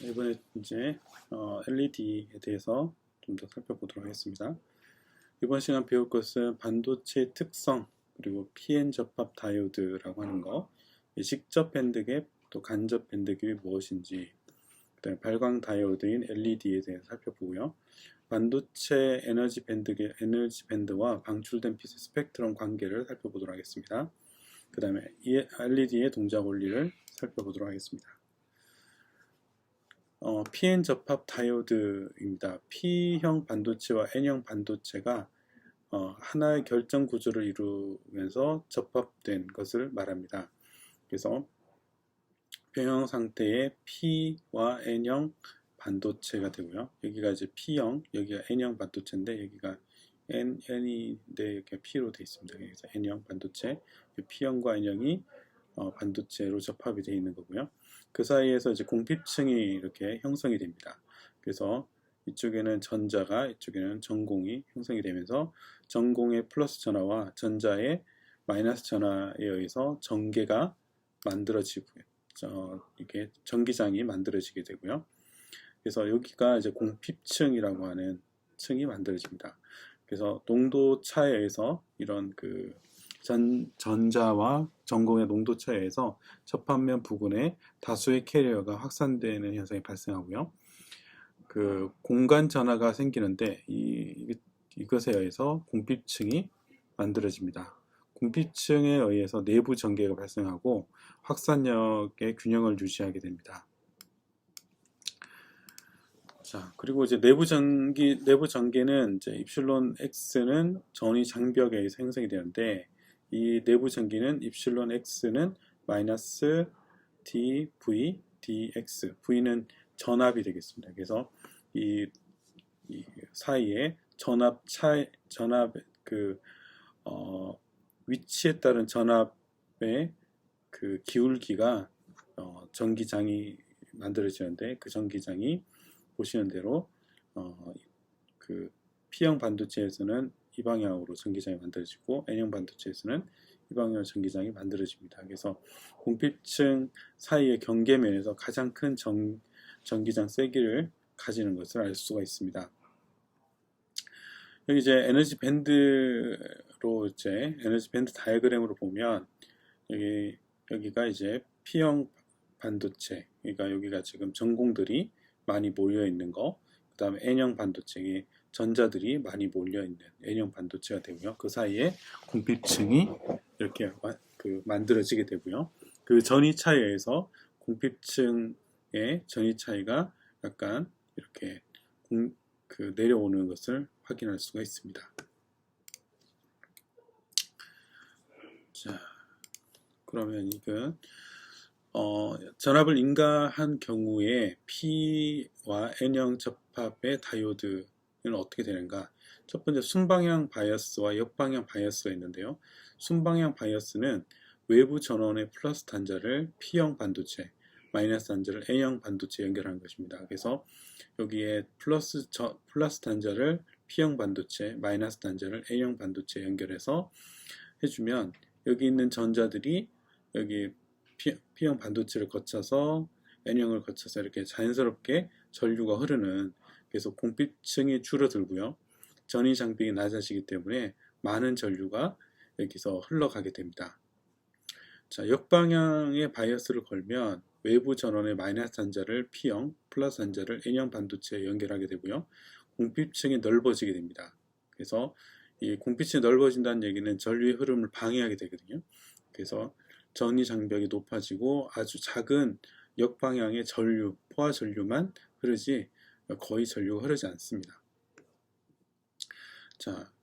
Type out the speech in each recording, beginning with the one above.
이번에 이제 LED에 대해서 좀 더 살펴보도록 하겠습니다. 이번 시간 배울 것은 반도체 특성, 그리고 PN 접합 다이오드라고 하는 거, 직접 밴드갭, 또 간접 밴드갭이 무엇인지, 그다음에 발광 다이오드인 LED에 대해서 살펴보고요. 반도체 에너지 밴드와 방출된 빛의 스펙트럼 관계를 살펴보도록 하겠습니다. 그 다음에 LED의 동작 원리를 살펴보도록 하겠습니다. PN 접합 다이오드입니다. P형 반도체와 N형 반도체가 하나의 결정 구조를 이루면서 접합된 것을 말합니다. 그래서 평형 상태의 P와 N형 반도체가 되고요. 여기가 이제 P형, 여기가 N형 반도체인데 여기가 N인데 여기가 P로 되어 있습니다. 그래서 N형 반도체, P형과 N형이 반도체로 접합이 되어 있는 거고요. 그 사이에서 이제 공핍층이 이렇게 형성이 됩니다. 그래서 이쪽에는 전자가, 이쪽에는 전공이 형성이 되면서 전공의 플러스 전하와 전자의 마이너스 전하에 의해서 전개가 만들어지고요. 이게 전기장이 만들어지게 되고요. 그래서 여기가 이제 공핍층이라고 하는 층이 만들어집니다. 그래서 농도 차에 의해서 이런 전자와 전공의 농도 차에 의해서 접합면 부근에 다수의 캐리어가 확산되는 현상이 발생하고요. 공간 전하가 생기는데 이것에 의해서 공핍층이 만들어집니다. 공핍층에 의해서 내부 전개가 발생하고 확산력의 균형을 유지하게 됩니다. 자, 그리고 이제 내부 전개는 이제 입실론 X는 전위 장벽에 의해서 형성이 되는데, 이 내부 전기는 입실론 X는 마이너스 dV dx, V는 전압이 되겠습니다. 그래서 이 사이에 전압 위치에 따른 전압의 기울기가 전기장이 만들어지는데, 그 전기장이 보시는 대로 P형 반도체에서는 이 방향으로 전기장이 만들어지고 N형 반도체에서는 이 방향으로 전기장이 만들어집니다. 그래서 공핍층 사이의 경계면에서 가장 큰 전기장 세기를 가지는 것을 알 수가 있습니다. 여기 이제 에너지 밴드 다이어그램으로 보면 여기가 이제 P형 반도체, 그러니까 여기가 지금 전공들이 많이 몰려 있는 거, 그 다음에 N형 반도체에 전자들이 많이 몰려 있는 N형 반도체가 되고요. 그 사이에 공핍층이 이렇게 만들어지게 되고요. 그 전위 차이에 의해서 공핍층의 전위 차이가 약간 이렇게 내려오는 것을 확인할 수가 있습니다. 자, 그러면 이건 전압을 인가한 경우에 P와 N형 접합의 다이오드는 어떻게 되는가? 첫 번째, 순방향 바이어스와 역방향 바이어스가 있는데요. 순방향 바이어스는 외부 전원의 플러스 단자를 P형 반도체, 마이너스 단자를 N형 반도체에 연결하는 것입니다. 그래서 여기에 플러스 단자를 P형 반도체, 마이너스 단자를 N형 반도체에 연결해서 해주면 여기 있는 전자들이 여기 P형 반도체를 거쳐서 N형을 거쳐서 이렇게 자연스럽게 전류가 흐르는, 그래서 공핍층이 줄어들고요. 전위 장벽이 낮아지기 때문에 많은 전류가 여기서 흘러가게 됩니다. 자, 역방향의 바이어스를 걸면 외부 전원의 마이너스 단자를 P형, 플러스 단자를 N형 반도체에 연결하게 되고요. 공핍층이 넓어지게 됩니다. 그래서 이 공핍층이 넓어진다는 얘기는 전류의 흐름을 방해하게 되거든요. 그래서 전위 장벽이 높아지고 아주 작은 역방향의 포화 전류만 흐르지 거의 전류가 흐르지 않습니다. 자,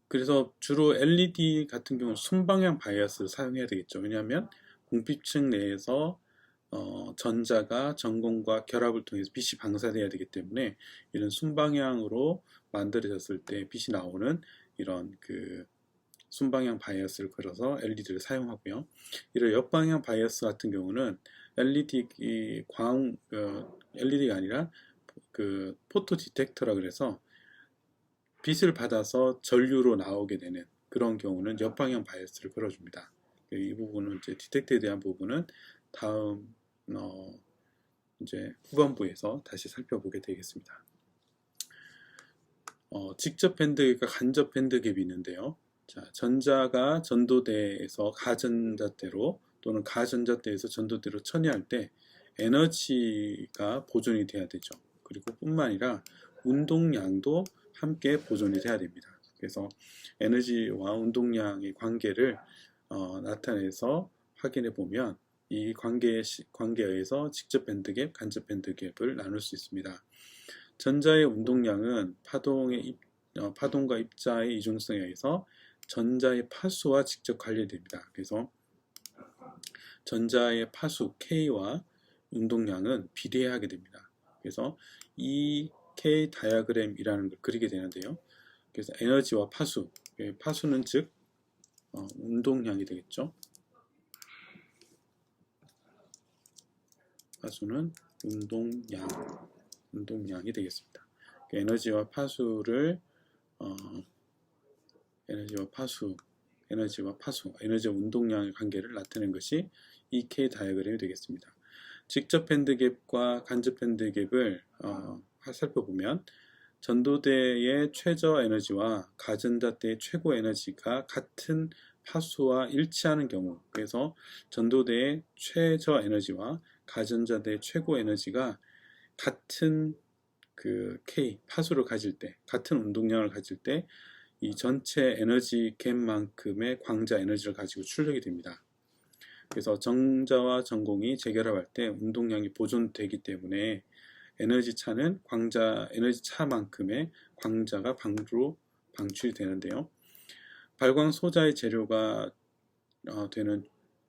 그래서 주로 LED 같은 경우는 순방향 바이어스를 사용해야 되겠죠. 왜냐하면 공핍층 내에서 전자가 전공과 결합을 통해서 빛이 방사돼야 되기 때문에 이런 순방향으로 만들어졌을 때 빛이 나오는 이런 순방향 바이어스를 걸어서 LED를 사용하고요. 이런 역방향 바이어스 같은 경우는 LED가 아니라 포토 디텍터라 그래서 빛을 받아서 전류로 나오게 되는 그런 경우는 역방향 바이어스를 걸어줍니다. 이 부분은 이제 디텍터에 대한 부분은 다음 이제 후반부에서 다시 살펴보게 되겠습니다. 직접 밴드갭과 간접 밴드갭이 있는데요. 자, 전자가 전도대에서 가전자대로 또는 가전자대에서 전도대로 처리할 때 에너지가 보존이 돼야 되죠. 그리고 뿐만 아니라 운동량도 함께 보존이 돼야 됩니다. 그래서 에너지와 운동량의 관계를 나타내서 확인해 보면 이 관계에 의해서 직접 밴드갭, 간접 밴드갭을 나눌 수 있습니다. 전자의 운동량은 파동과 입자의 이중성에 의해서 전자의 파수와 직접 관련됩니다. 그래서 전자의 파수 K와 운동량은 비례하게 됩니다. 그래서 이 K 다이어그램이라는 걸 그리게 되는데요. 그래서 에너지와 파수는 즉 운동량이 되겠죠. 파수는 운동량이 되겠습니다. 에너지와 에너지와 운동량의 관계를 나타내는 것이 이 K 다이어그램이 되겠습니다. 직접 밴드갭과 간접 밴드갭을 살펴보면 전도대의 최저 에너지와 가전자대의 최고 에너지가 같은 파수와 일치하는 경우, 그래서 전도대의 최저 에너지와 가전자대의 최고 에너지가 같은 그 K 파수를 가질 때, 같은 운동량을 가질 때 이 전체 에너지 갭만큼의 광자 에너지를 가지고 출력이 됩니다. 그래서 정자와 전공이 재결합할 때 운동량이 보존되기 때문에 에너지 차만큼의 광자가 방으로 방출이 되는데요. 발광 소자의 재료가 되는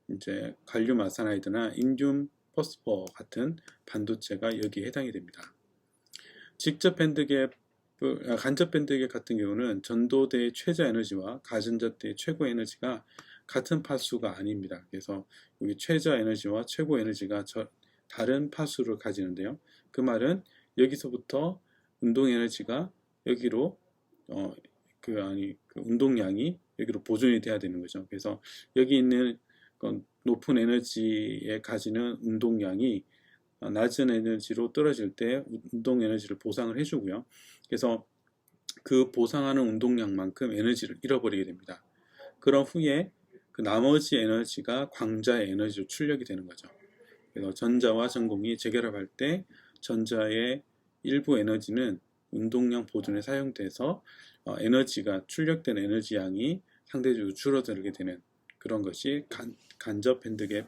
이제 갈륨 아사나이드나 인듐 포스퍼 같은 반도체가 여기에 해당이 됩니다. 간접 밴드갭 같은 경우는 전도대의 최저 에너지와 가전자대의 최고 에너지가 같은 파수가 아닙니다. 그래서 여기 최저 에너지와 최고 에너지가 다른 파수를 가지는데요. 그 말은 여기서부터 운동 에너지가 여기로 운동량이 여기로 보존이 돼야 되는 거죠. 그래서 여기 있는 높은 에너지에 가지는 운동량이 낮은 에너지로 떨어질 때 운동 에너지를 보상을 해주고요. 그래서 그 보상하는 운동량만큼 에너지를 잃어버리게 됩니다. 그런 후에 그 나머지 에너지가 광자의 에너지로 출력이 되는 거죠. 그래서 전자와 전공이 재결합할 때 전자의 일부 에너지는 운동량 보존에 사용돼서 출력된 에너지 양이 상대적으로 줄어들게 되는 그런 것이 간접 밴드갭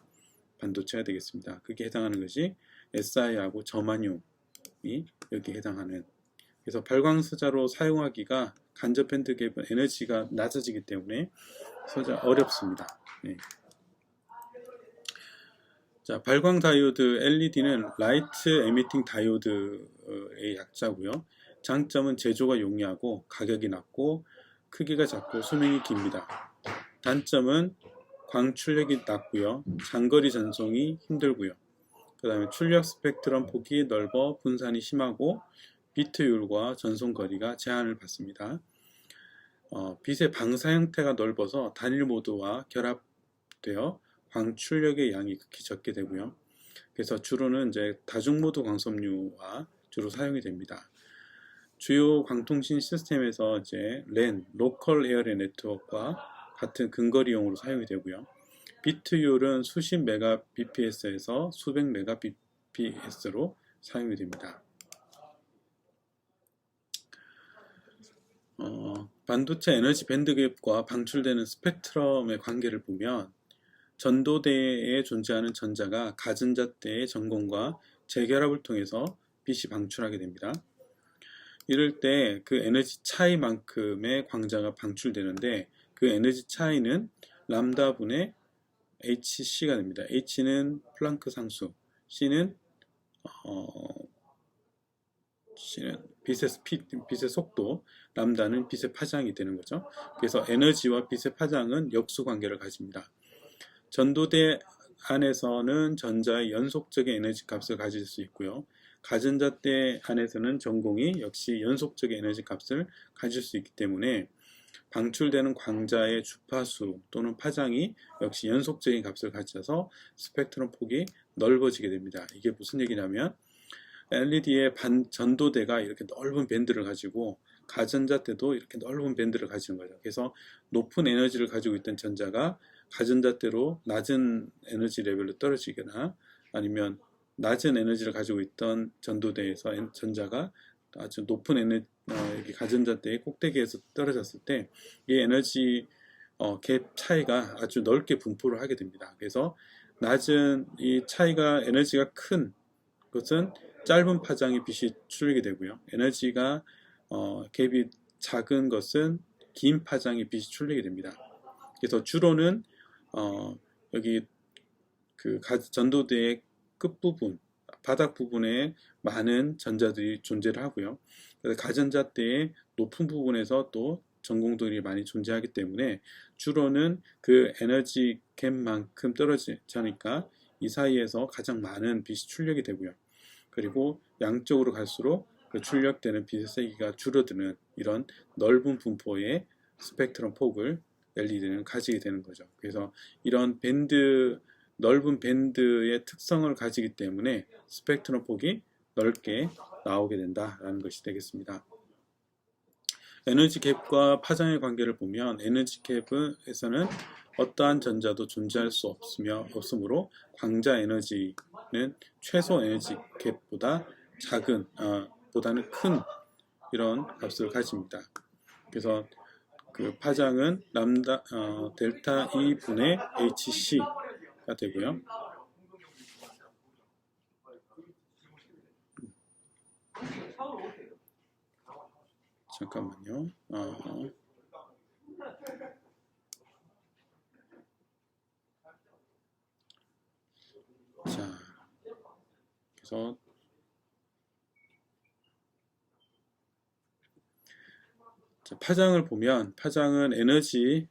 반도체가 되겠습니다. 그게 해당하는 것이 Si하고 저마뇽이 여기에 해당하는, 그래서 발광소자로 사용하기가 간접 밴드갭은 에너지가 낮아지기 때문에 어렵습니다. 네. 자, 발광 다이오드 LED는 라이트 에미팅 다이오드의 약자고요. 장점은 제조가 용이하고 가격이 낮고 크기가 작고 수명이 깁니다. 단점은 광출력이 낮고요. 장거리 전송이 힘들고요. 그 다음에 출력 스펙트럼 폭이 넓어 분산이 심하고 비트율과 전송 거리가 제한을 받습니다. 빛의 방사 형태가 넓어서 단일 모드와 결합되어 광출력의 양이 극히 적게 되고요. 그래서 주로는 이제 다중모드 광섬유와 주로 사용이 됩니다. 주요 광통신 시스템에서 이제 LAN, 로컬 에어레 네트워크와 같은 근거리용으로 사용이 되고요. 비트율은 수십 메가bps에서 수백 메가bps로 사용이 됩니다. 반도체 에너지 밴드갭과 방출되는 스펙트럼의 관계를 보면 전도대에 존재하는 전자가 가전자대의 전공과 재결합을 통해서 빛이 방출하게 됩니다. 이럴 때 그 에너지 차이만큼의 광자가 방출되는데 그 에너지 차이는 람다분의 hc가 됩니다. h는 플랑크 상수, c는 빛의 속도, 람다는 빛의 파장이 되는 거죠. 그래서 에너지와 빛의 파장은 역수 관계를 가집니다. 전도대 안에서는 전자의 연속적인 에너지 값을 가질 수 있고요. 가전자대 안에서는 전공이 역시 연속적인 에너지 값을 가질 수 있기 때문에 방출되는 광자의 주파수 또는 파장이 역시 연속적인 값을 가져서 스펙트럼 폭이 넓어지게 됩니다. 이게 무슨 얘기냐면 LED의 전도대가 이렇게 넓은 밴드를 가지고 가전자대도 이렇게 넓은 밴드를 가지는 거죠. 그래서 높은 에너지를 가지고 있던 전자가 가전자대로 낮은 에너지 레벨로 떨어지거나 아니면 낮은 에너지를 가지고 있던 전도대에서 전자가 아주 높은 가전자대의 꼭대기에서 떨어졌을 때 이 에너지 갭 차이가 아주 넓게 분포를 하게 됩니다. 그래서 낮은 이 차이가 에너지가 큰 것은 짧은 파장의 빛이 출리게 되고요. 에너지가 갭이 작은 것은 긴 파장의 빛이 출리게 됩니다. 그래서 주로는 여기 그 전도대의 끝부분, 바닥 부분에 많은 전자들이 존재를 하고요. 그래서 가전자대의 높은 부분에서 또 전공들이 많이 존재하기 때문에 주로는 그 에너지 갭만큼 떨어지지 않으니까 이 사이에서 가장 많은 빛이 출력이 되고요. 그리고 양쪽으로 갈수록 그 출력되는 빛의 세기가 줄어드는 이런 넓은 분포의 스펙트럼 폭을 LED는 가지게 되는 거죠. 그래서 이런 넓은 밴드의 특성을 가지기 때문에 스펙트럼 폭이 넓게 나오게 된다라는 것이 되겠습니다. 에너지 갭과 파장의 관계를 보면 에너지 갭에서는 어떠한 전자도 존재할 수 없으므로 광자 에너지는 최소 에너지 갭보다 보다는 큰 이런 값을 가집니다. 그래서 그 파장은 델타 E 분의 HC가 되고요. 잠깐만요. 자, 그래서 파장을 보면 파장은 에너지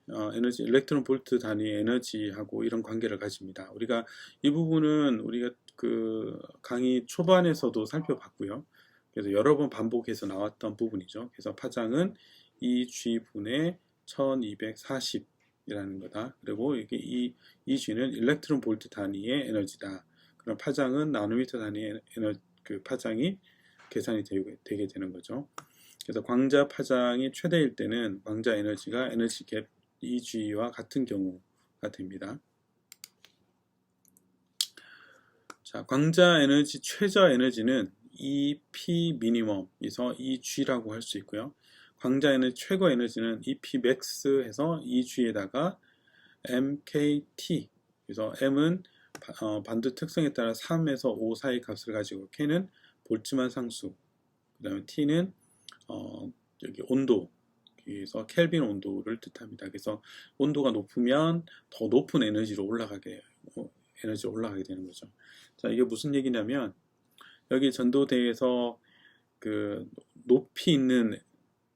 일렉트론 볼트 단위 에너지하고 이런 관계를 가집니다. 우리가 이 부분은 우리가 그 강의 초반에서도 살펴봤고요. 그래서 여러 번 반복해서 나왔던 부분이죠. 그래서 파장은 EG분의 1240이라는 거다. 그리고 이게 EG는 일렉트론 볼트 단위의 에너지다. 그럼 파장은 나노미터 단위의 그 파장이 계산이 되게 되는 거죠. 그래서 광자 파장이 최대일 때는 광자 에너지가 에너지 갭 EG와 같은 경우가 됩니다. 자, 광자 에너지 최저 에너지는 EP 미니멈에서 EG라고 할 수 있고요. 광자 에너지 최고 에너지는 EP 맥스에서 EG에다가 MKT. 그래서 M은 반도 특성에 따라 3에서 5 사이 값을 가지고 K는 볼츠만 상수. 그다음에 T는 여기 온도, 그래서 켈빈 온도를 뜻합니다. 그래서 온도가 높으면 더 높은 에너지로 올라가게 되는 거죠. 자, 이게 무슨 얘기냐면 여기 전도대에서 그 높이 있는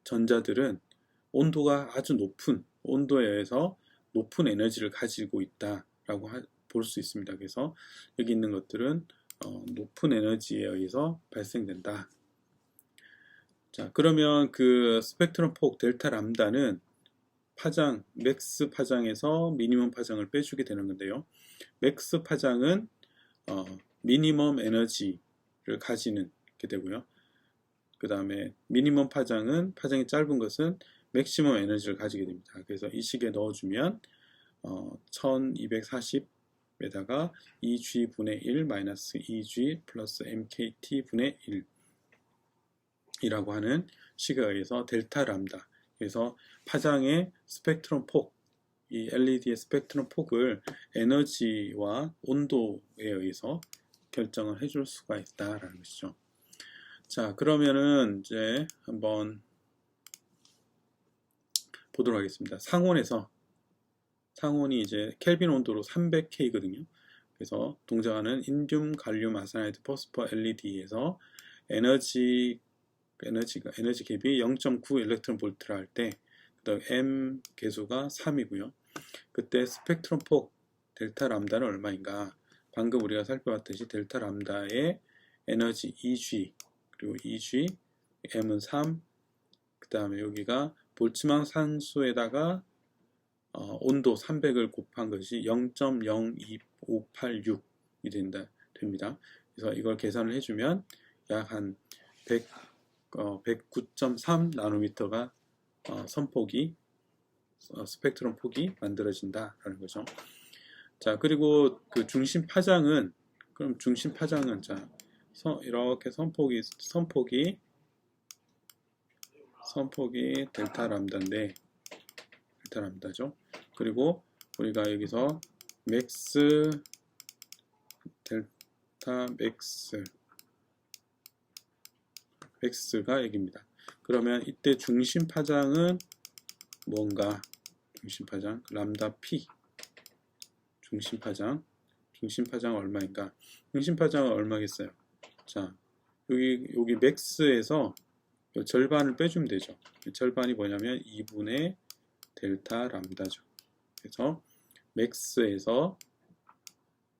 전자들은 온도가 아주 높은 온도에 의해서 높은 에너지를 가지고 있다라고 볼 수 있습니다. 그래서 여기 있는 것들은 높은 에너지에 의해서 발생된다. 자, 그러면 그 스펙트럼 폭 델타 람다는 파장, 맥스 파장에서 미니멈 파장을 빼주게 되는 건데요. 맥스 파장은 미니멈 에너지를 가지는 게 되고요. 그 다음에 미니멈 파장은 파장이 짧은 것은 맥시멈 에너지를 가지게 됩니다. 그래서 이 식에 넣어주면 1240에다가 EG 분의 1 마이너스 EG 플러스 MKT 분의 1 이라고 하는 식에 의해서 델타 람다, 그래서 파장의 스펙트럼 폭, 이 LED의 스펙트럼 폭을 에너지와 온도에 의해서 결정을 해줄 수가 있다라는 것이죠. 자, 그러면은 이제 한번 보도록 하겠습니다. 상온이 이제 켈빈 온도로 300K거든요. 그래서 동작하는 인듐 갈륨 아세나이드 포스퍼 LED에서 에너지 갭이 0.9 일렉트론 볼트라 할 때, 그다음 M 계수가 3이고요. 그때 스펙트럼 폭 델타 람다는 얼마인가? 방금 우리가 살펴봤듯이 델타 람다의 에너지 EG, 그리고 EG, M은 3, 그 다음에 여기가 볼츠만 상수에다가 온도 300을 곱한 것이 0.02586이 된다. 됩니다. 그래서 이걸 계산을 해주면 약 한 109.3 나노미터가 선폭이 스펙트럼 폭이 만들어진다라는 거죠. 자, 그리고 그 중심 파장은 자, 이렇게 선폭이 델타 람다죠. 그리고 우리가 여기서 델타 맥스가 여기입니다. 그러면 이때 중심 파장은 뭔가? 중심 파장 람다 P 중심 파장 얼마인가? 중심 파장은 얼마겠어요? 자, 여기 맥스에서 절반을 빼주면 되죠. 절반이 뭐냐면 2분의 델타 람다죠. 그래서 맥스에서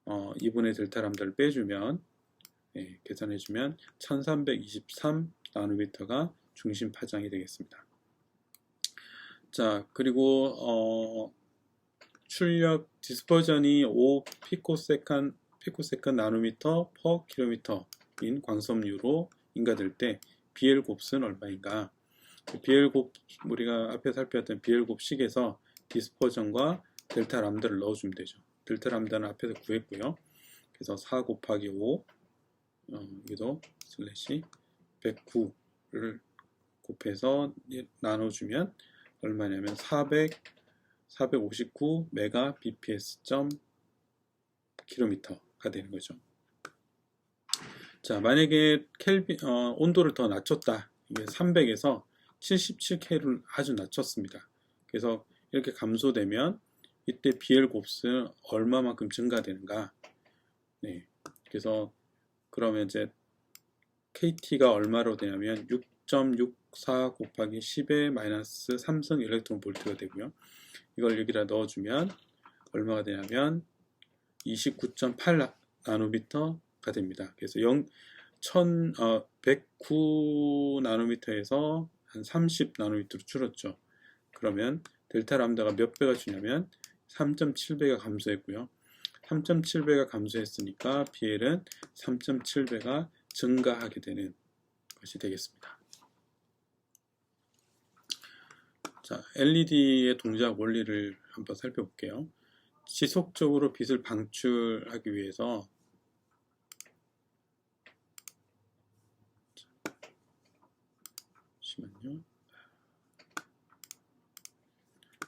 2분의 델타 람다를 빼주면 계산해주면 1323 나노미터가 중심 파장이 되겠습니다. 자, 그리고 출력 디스퍼전이 5 피코세컨 나노미터 퍼 킬로미터인 광섬유로 인가될 때 BL 곱은 얼마인가? BL 곱 우리가 앞에 살펴봤던 BL 곱식에서 디스퍼전과 델타 람다를 넣어주면 되죠. 델타 람다는 앞에서 구했고요. 그래서 4 곱하기 5 여기도 슬래시 109를 곱해서 나눠주면 얼마냐면 459 메가 bps 킬로미터가 되는 거죠. 자, 만약에 온도를 더 낮췄다. 이게 300에서 77K를 아주 낮췄습니다. 그래서 이렇게 감소되면 이때 BL 곱은 얼마만큼 증가되는가? 네. 그래서 그러면 이제 KT가 얼마로 되냐면 6.64 곱하기 10의 마이너스 3성 일렉트론 볼트가 되고요. 이걸 여기다 넣어주면 얼마가 되냐면 29.8 나노미터가 됩니다. 그래서 109 나노미터에서 한 30 나노미터로 줄었죠. 그러면 델타 람다가 몇 배가 주냐면 3.7배가 감소했고요. 3.7배가 감소했으니까 BL은 3.7배가 증가하게 되는 것이 되겠습니다. 자, LED의 동작 원리를 한번 살펴볼게요. 지속적으로 빛을 방출하기 위해서 잠시만요.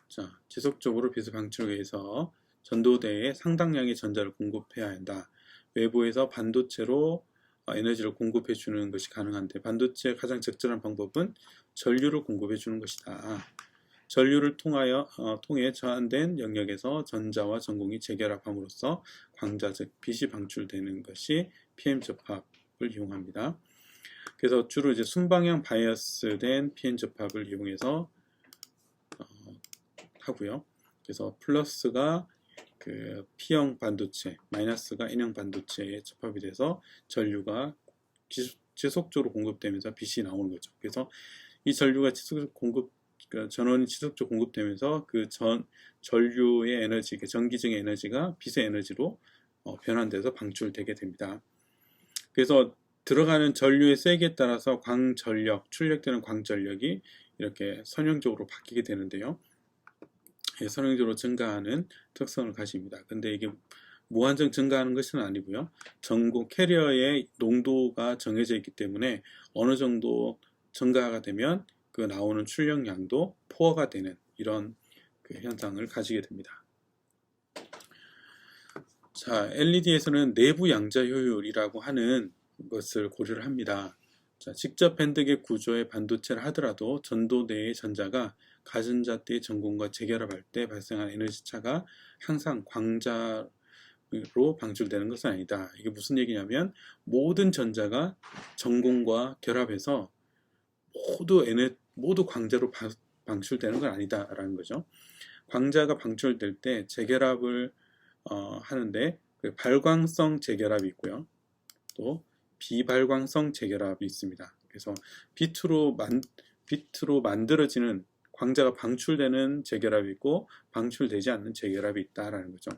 자, 지속적으로 빛을 방출하기 위해서 전도대에 상당량의 전자를 공급해야 한다. 외부에서 반도체로 에너지를 공급해 주는 것이 가능한데 반도체의 가장 적절한 방법은 전류를 공급해 주는 것이다. 전류를 통해 저항된 영역에서 전자와 전공이 재결합함으로써 광자 즉 빛이 방출되는 것이 PM 접합을 이용합니다. 그래서 주로 이제 순방향 바이어스된 PM 접합을 이용해서 하고요. 그래서 플러스가 그 P형 반도체, 마이너스가 N형 반도체에 접합이 돼서 전류가 지속적으로 공급되면서 빛이 나오는 거죠. 그래서 이 전류가 전원이 지속적으로 공급되면서 그 전류의 에너지, 전기적인 에너지가 빛의 에너지로 변환돼서 방출되게 됩니다. 그래서 들어가는 전류의 세기에 따라서 출력되는 광전력이 이렇게 선형적으로 바뀌게 되는데요. 선형적으로 증가하는 특성을 가집니다. 근데 이게 무한정 증가하는 것은 아니고요. 캐리어의 농도가 정해져 있기 때문에 어느 정도 증가가 되면 그 나오는 출력량도 포화가 되는 이런 그 현상을 가지게 됩니다. 자, LED에서는 내부 양자 효율이라고 하는 것을 고려를 합니다. 자, 직접 밴드계 구조의 반도체를 하더라도 전도대의 전자가 가전자대의 전공과 재결합할 때 발생한 에너지 차가 항상 광자로 방출되는 것은 아니다. 이게 무슨 얘기냐면 모든 전자가 전공과 결합해서 모두 광자로 방출되는 건 아니다라는 거죠. 광자가 방출될 때 재결합을 하는데 발광성 재결합이 있고요. 또 비발광성 재결합이 있습니다. 그래서 빛으로 만들어지는 광자가 방출되는 재결합이 있고 방출되지 않는 재결합이 있다라는 거죠.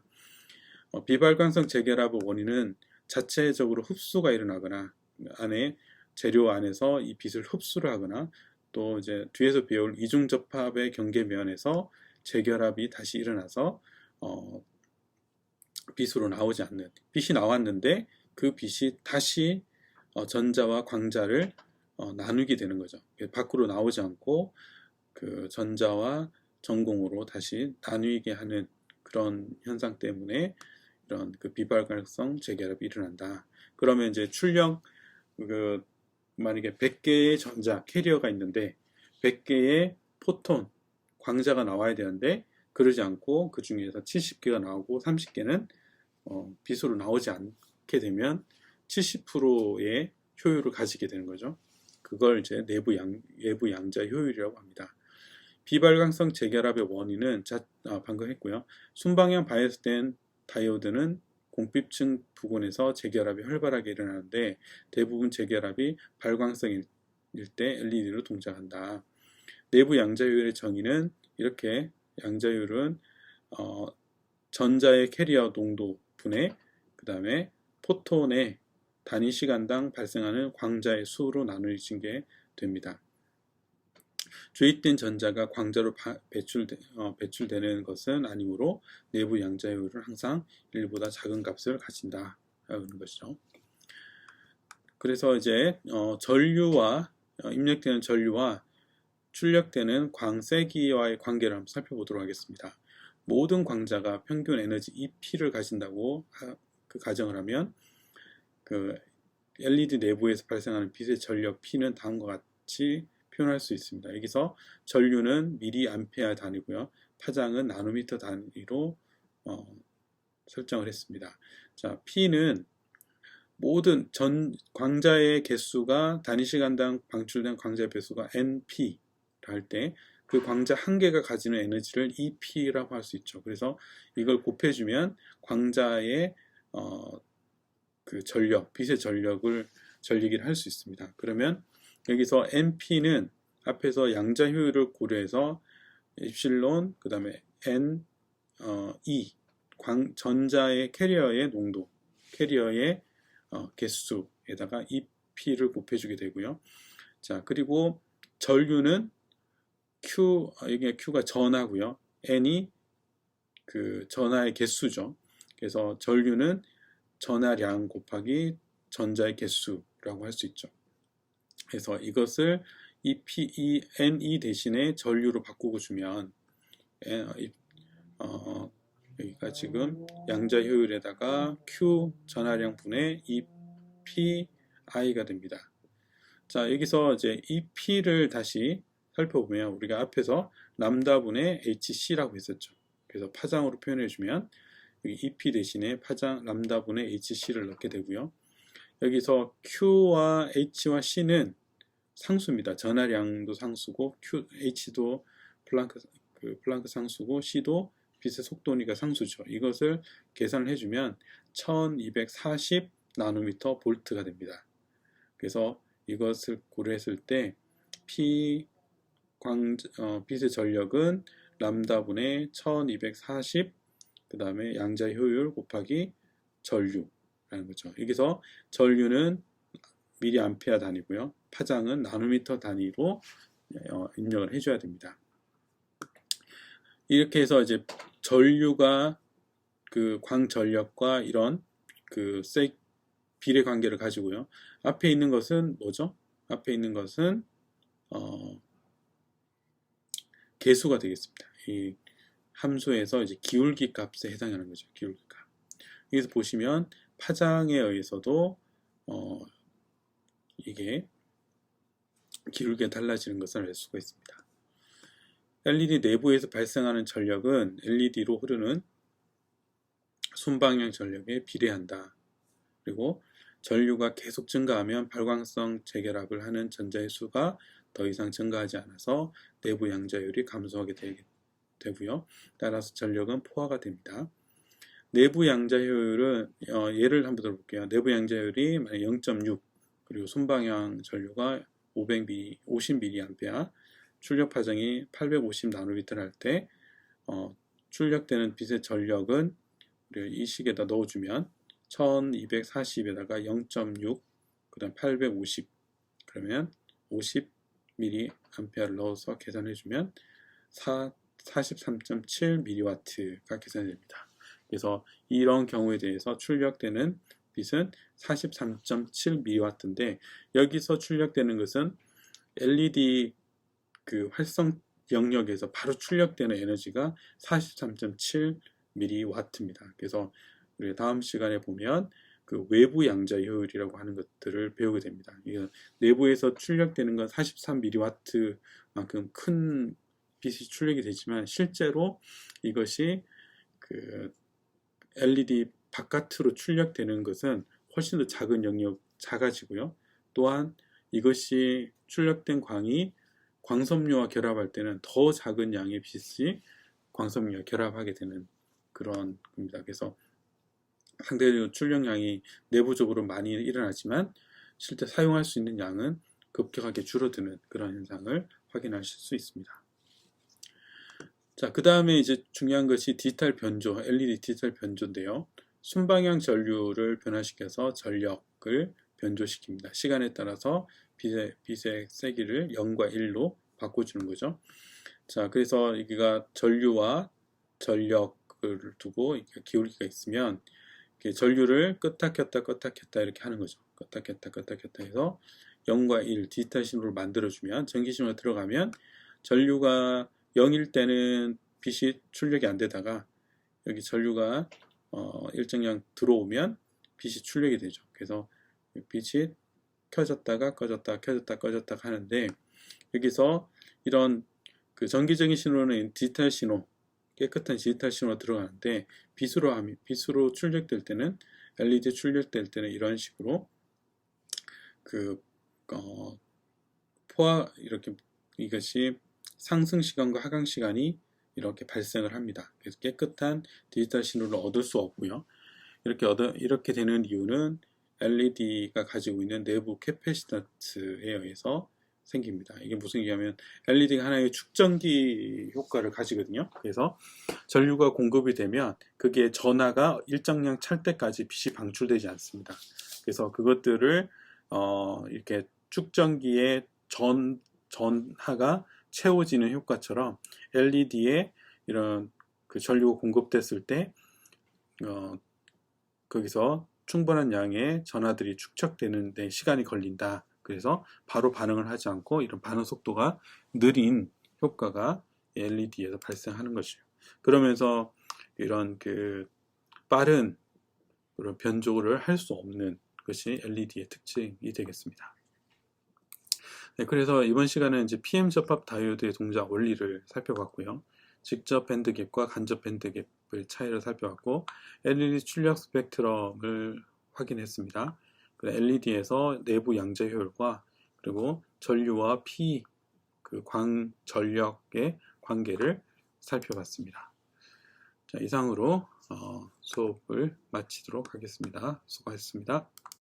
비발광성 재결합의 원인은 자체적으로 흡수가 일어나거나 안에 재료 안에서 이 빛을 흡수를 하거나 또 이제 뒤에서 배울 이중접합의 경계면에서 재결합이 다시 일어나서 빛으로 나오지 않는, 빛이 나왔는데 그 빛이 다시 전자와 광자를 나누게 되는 거죠. 밖으로 나오지 않고 그 전자와 전공으로 다시 나누게 하는 그런 현상 때문에 이런 그 비발광성 재결합이 일어난다. 그러면 이제 출력 만약에 100개의 전자 캐리어가 있는데 100개의 포톤 광자가 나와야 되는데 그러지 않고 그 중에서 70개가 나오고 30개는 빛으로 나오지 않게 되면 70%의 효율을 가지게 되는 거죠. 그걸 이제 외부 양자 효율이라고 합니다. 비발광성 재결합의 원인은 방금 했고요. 순방향 바이어스된 다이오드는 공핍층 부근에서 재결합이 활발하게 일어나는데 대부분 재결합이 발광성일 때 LED로 동작한다. 내부 양자효율의 정의는 이렇게 양자효율은 전자의 캐리어 농도 분의 그 다음에 포톤의 단위 시간당 발생하는 광자의 수로 나누어진 됩니다. 주입된 전자가 광자로 배출되는 것은 아니므로 내부 양자효율은 항상 1보다 작은 값을 가진다 하는 것이죠. 그래서 이제 전류와 입력되는 전류와 출력되는 광세기와의 관계를 한번 살펴보도록 하겠습니다. 모든 광자가 평균 에너지 EP를 가진다고 가정을 하면 그 LED 내부에서 발생하는 빛의 전력 P는 다음과 같이 표현할 수 있습니다. 여기서 전류는 미리암페어 단위고요. 파장은 나노미터 단위로 설정을 했습니다. 자, P는 모든 광자의 개수가 단위 시간당 방출된 광자의 배수가 NP 할 때 그 광자 한 개가 가지는 에너지를 EP라고 할 수 있죠. 그래서 이걸 곱해주면 광자의 그 전력, 빛의 전력을 할 수 있습니다. 그러면 여기서 NP는 앞에서 양자 효율을 고려해서 입실론, 그 다음에 N, E, 전자의 캐리어의 농도, 캐리어의 개수에다가 EP를 곱해주게 되고요. 자, 그리고 전류는 여기 Q가 전하고요. N이 그 전하의 개수죠. 그래서 전류는 전하량 곱하기 전자의 개수라고 할 수 있죠. 그래서 이것을 NE 대신에 전류로 바꾸고 주면 여기가 지금 양자 효율에다가 Q 전하량 분의 EPI가 됩니다. 자, 여기서 이제 EP를 다시 살펴보면 우리가 앞에서 람다분의 HC라고 했었죠. 그래서 파장으로 표현해주면 여기 EP 대신에 파장 람다분의 HC를 넣게 되고요. 여기서 Q와 H와 C는 상수입니다. 전하량도 상수고 H도 플랑크 상수고 C도 빛의 속도니까 상수죠. 이것을 계산을 해주면 1240 나노미터 볼트가 됩니다. 그래서 이것을 고려했을 때 빛의 전력은 람다분의 1240 그 다음에 양자 효율 곱하기 전류라는 거죠. 여기서 전류는 미리암페어 단위고요. 파장은 나노미터 단위로 입력을 해줘야 됩니다. 이렇게 해서 이제 전류가 그 광전력과 이런 그 비례 관계를 가지고요. 앞에 있는 것은 뭐죠? 앞에 있는 것은 개수가 되겠습니다. 이 함수에서 이제 기울기 값에 해당하는 거죠. 기울기 값. 여기서 보시면 파장에 의해서도 이게 기울기가 달라지는 것을 알 수가 있습니다. LED 내부에서 발생하는 전력은 LED로 흐르는 순방향 전력에 비례한다. 그리고 전류가 계속 증가하면 발광성 재결합을 하는 전자의 수가 더 이상 증가하지 않아서 내부 양자율이 감소하게 되고요. 따라서 전력은 포화가 됩니다. 내부 양자효율은 예를 한번 들어볼게요. 내부 양자율이 0.6 그리고 순방향 전류가 50mA 출력 파장이 850 나노미터를 할 때 출력되는 빛의 전력은 이 식에다 넣어주면 1240에다가 0.6, 그 다음 850, 그러면 50mA를 넣어서 계산해주면 43.7mW가 계산됩니다. 그래서 이런 경우에 대해서 출력되는 빛은 43.7mW인데 여기서 출력되는 것은 LED 그 활성 영역에서 바로 출력되는 에너지가 43.7mW입니다. 그래서 우리 다음 시간에 보면 그 외부 양자 효율이라고 하는 것들을 배우게 됩니다. 내부에서 출력되는 건 43mW만큼 큰 빛이 출력이 되지만 실제로 이것이 그 LED 바깥으로 출력되는 것은 훨씬 더 작은 영역 작아지고요. 또한 이것이 출력된 광이 광섬유와 결합할 때는 더 작은 양의 빛이 광섬유와 결합하게 되는 그런 겁니다. 그래서 상대적으로 출력량이 내부적으로 많이 일어나지만 실제 사용할 수 있는 양은 급격하게 줄어드는 그런 현상을 확인하실 수 있습니다. 자, 그 다음에 이제 중요한 것이 디지털 변조, LED 디지털 변조인데요. 순방향 전류를 변화시켜서 전력을 변조시킵니다. 시간에 따라서 빛의 세기를 0과 1로 바꿔주는 거죠. 자, 그래서 여기가 전류와 전력을 두고 기울기가 있으면 전류를 껐다 켰다 껐다 켰다 이렇게 하는 거죠. 껐다 켰다 껐다 켰다 해서 0과 1 디지털 신호를 만들어주면 전기 신호가 들어가면 전류가 0일 때는 빛이 출력이 안 되다가 여기 전류가 일정량 들어오면 빛이 출력이 되죠. 그래서 빛이 켜졌다가 꺼졌다 켜졌다 꺼졌다 하는데 여기서 이런 그 전기적인 신호는 디지털 신호, 깨끗한 디지털 신호가 들어가는데 빛으로 출력될 때는 LED 출력될 때는 이런 식으로 이렇게 이것이 상승 시간과 하강 시간이 이렇게 발생을 합니다. 그래서 깨끗한 디지털 신호를 얻을 수 없고요. 이렇게 되는 이유는 LED가 가지고 있는 내부 캐패시턴스에 의해서 생깁니다. 이게 무슨 얘기냐면 LED가 하나의 축전기 효과를 가지거든요. 그래서 전류가 공급이 되면 그게 전하가 일정량 찰 때까지 빛이 방출되지 않습니다. 그래서 그것들을 이렇게 축전기의 전하가 채워지는 효과처럼 LED에 이런 그 전류가 공급됐을 때 거기서 충분한 양의 전하들이 축적되는 데 시간이 걸린다. 그래서 바로 반응을 하지 않고 이런 반응 속도가 느린 효과가 LED에서 발생하는 것이죠. 그러면서 이런 그 빠른 그런 변조를 할 수 없는 것이 LED의 특징이 되겠습니다. 네, 그래서 이번 시간은 이제 PM 접합 다이오드의 동작 원리를 살펴봤고요. 직접 밴드갭과 간접 밴드갭의 차이를 살펴봤고 LED 출력 스펙트럼을 확인했습니다. LED에서 내부 양자 효율과 그리고 전류와 P 그 광전력의 관계를 살펴봤습니다. 자, 이상으로 수업을 마치도록 하겠습니다. 수고하셨습니다.